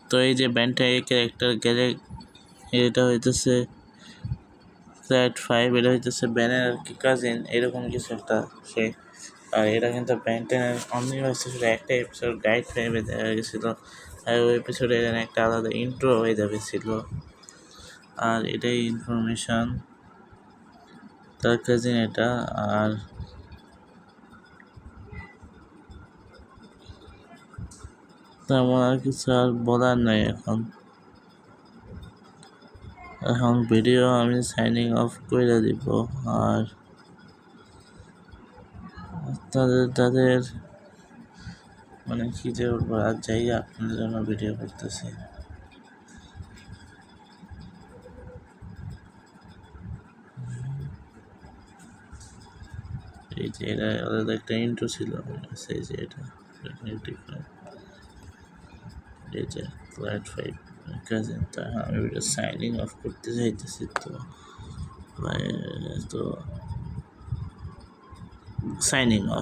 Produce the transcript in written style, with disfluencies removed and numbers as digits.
তো এই যে ব্যান্টাই ক্যারেক্টার এটা হইতেছে ফ্ল্যাট 5, এটা হইতেছে ব্যানের আর কি কাজিন, এরকম কিছু একটা সে। আর এটা কিন্তু ব্যান্টেনের অমনিভার্সে শুধু একটা এপিসোড গাইড 5-এ দেখা গেছিলো, আর ওই এপিসোডে একটা আলাদা ইন্ট্রো হয়ে যাবেছিল। আর এটাই ইনফরমেশন, তার কাজিন এটা। আর তেমন আর কিছু আর বলার নাই এখন ভিডিও আমি সাইনিং অফ করে দিব। আর তাদের মানে কি যে বলবো, আর যাই আপনাদের জন্য ভিডিও করতেছি। এই যে এটা আলাদা একটা ইন্ট্রো ছিল, এই যে এটা এই যে ফ্ল্যাট 5 কাজিন। তা আমি ভিডিও সাইনিং অফ করতে চাইতেছি, তো সাইনিং অফ।